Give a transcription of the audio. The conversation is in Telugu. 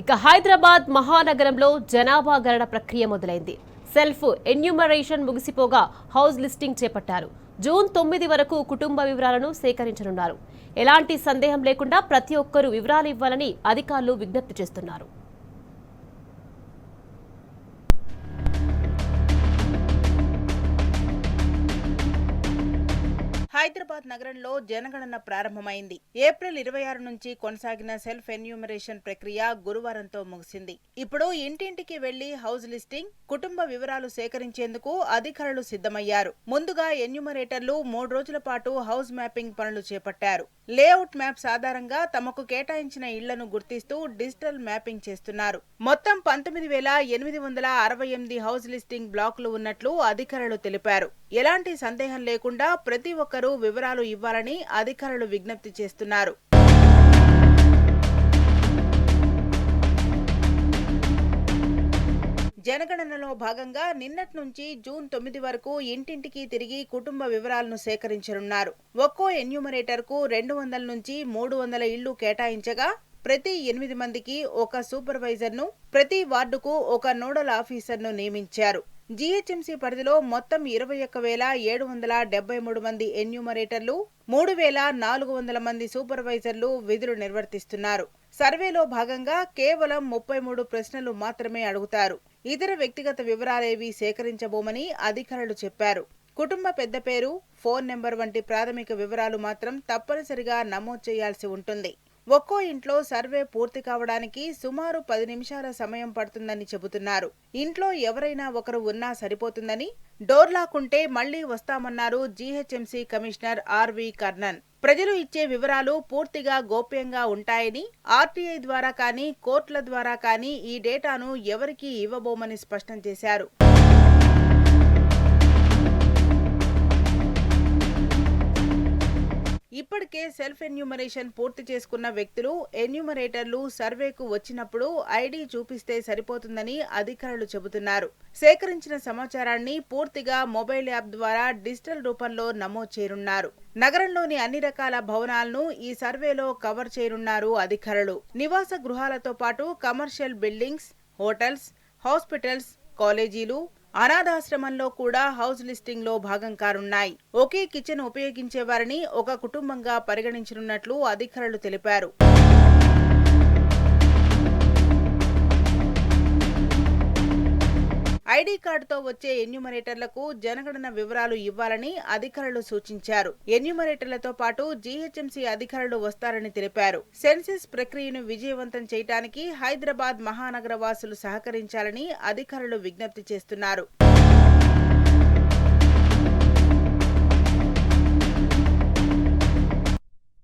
ఇక హైదరాబాద్ మహానగరంలో జనాభా గణన ప్రక్రియ మొదలైంది. సెల్ఫ్ ఎన్యూమరేషన్ ముగిసిపోగా హౌస్ లిస్టింగ్ చేపట్టారు. జూన్ 9 వరకు కుటుంబ వివరాలను సేకరించనున్నారు. ఎలాంటి సందేహం లేకుండా ప్రతి ఒక్కరూ వివరాలు ఇవ్వాలని అధికారులు విజ్ఞప్తి చేస్తున్నారు. హైదరాబాద్ నగరంలో జనగణన ప్రారంభమైంది. ఏప్రిల్ 26 నుంచి కొనసాగిన సెల్ఫ్ ఎన్యూమరేషన్ ప్రక్రియ గురువారంతో ముగిసింది. ఇప్పుడు ఇంటింటికి వెళ్లి హౌస్ లిస్టింగ్, కుటుంబ వివరాలు సేకరించేందుకు అధికారులు సిద్ధమయ్యారు. ముందుగా ఎన్యూమరేటర్లు 3 రోజుల పాటు హౌస్ మ్యాపింగ్ పనులు చేపట్టారు. లేఅవుట్ మ్యాప్స్ ఆధారంగా తమకు కేటాయించిన ఇళ్లను గుర్తిస్తూ డిజిటల్ మ్యాపింగ్ చేస్తున్నారు. మొత్తం 19,868 హౌస్ లిస్టింగ్ బ్లాకులు ఉన్నట్లు అధికారులు తెలిపారు. ఎలాంటి సందేహం లేకుండా ప్రతి ఒక్కరూ వివరాలు ఇవ్వాలని అధికారులు విజ్ఞప్తి చేస్తున్నారు. జనగణనలో భాగంగా నిన్నటి నుంచి జూన్ 9 వరకు ఇంటింటికి తిరిగి కుటుంబ వివరాలను సేకరించనున్నారు. ఒక్కో ఎన్యూమరేటర్ కు 200 నుంచి 300 ఇళ్లు కేటాయించగా ప్రతి 8 మందికి ఒక సూపర్వైజర్ను, ప్రతి వార్డుకు ఒక నోడల్ ఆఫీసర్ను నియమించారు. జీహెచ్ఎంసీ పరిధిలో మొత్తం 21,773 మంది ఎన్యూమరేటర్లు, 3,400 మంది సూపర్వైజర్లు విధులు నిర్వర్తిస్తున్నారు. సర్వేలో భాగంగా కేవలం 33 ప్రశ్నలు మాత్రమే అడుగుతారు. ఇతర వ్యక్తిగత వివరాలేవీ సేకరించబోమని అధికారులు చెప్పారు. కుటుంబ పెద్ద పేరు, ఫోన్ నెంబర్ వంటి ప్రాథమిక వివరాలు మాత్రం తప్పనిసరిగా నమోదు చేయాల్సి ఉంటుంది. ఒక్కో ఇంట్లో సర్వే పూర్తి కావడానికి సుమారు 10 నిమిషాల సమయం పడుతుందని చెబుతున్నారు. ఇంట్లో ఎవరైనా ఒకరు ఉన్నా సరిపోతుందని, డోర్ లాక్ ఉంటే మళ్లీ వస్తామన్నారు జీహెచ్ఎంసీ కమిషనర్ ఆర్వి కర్ణన్. ప్రజలు ఇచ్చే వివరాలు పూర్తిగా గోప్యంగా ఉంటాయని, ఆర్టీఐ ద్వారా కానీ కోర్టుల ద్వారా కానీ ఈ డేటాను ఎవరికీ ఇవ్వబోమని స్పష్టం చేశారు. ఇప్పటికే సెల్ఫ్ ఎన్యూమరేషన్ పూర్తి చేసుకున్న వ్యక్తులు, ఎన్యూమరేటర్లు సర్వేకు వచ్చినప్పుడు ఐడి చూపిస్తే సరిపోతుందని అధికారులు చెబుతున్నారు. సేకరించిన సమాచారాన్ని పూర్తిగా మొబైల్ యాప్ ద్వారా డిజిటల్ రూపంలో నమోదు చేయనున్నారు. నగరంలోని అన్ని రకాల భవనాలను ఈ సర్వేలో కవర్ చేయనున్నారు అధికారులు. నివాస గృహాలతో పాటు కమర్షియల్ బిల్డింగ్స్, హోటల్స్, హాస్పిటల్స్, కాలేజీలు, అనాథాశ్రమంలో కూడా హౌస్ లిస్టింగ్ లో భాగం కానున్నాయి. ఒకే కిచెన్ ఉపయోగించేవారిని ఒక కుటుంబంగా పరిగణించనున్నట్లు అధికారులు తెలిపారు. ఐడి కార్డుతో వచ్చే ఎన్యూమరేటర్లకు జనగణన వివరాలు ఇవ్వాలని అధికారులు సూచించారు. ఎన్యూమరేటర్లతో పాటు జీహెచ్ఎంసీ అధికారులు వస్తారని తెలిపారు. సెన్సస్ ప్రక్రియను విజయవంతం చేయడానికి హైదరాబాద్ మహానగర వాసులు సహకరించాలని అధికారులు విజ్ఞప్తి చేస్తున్నారు.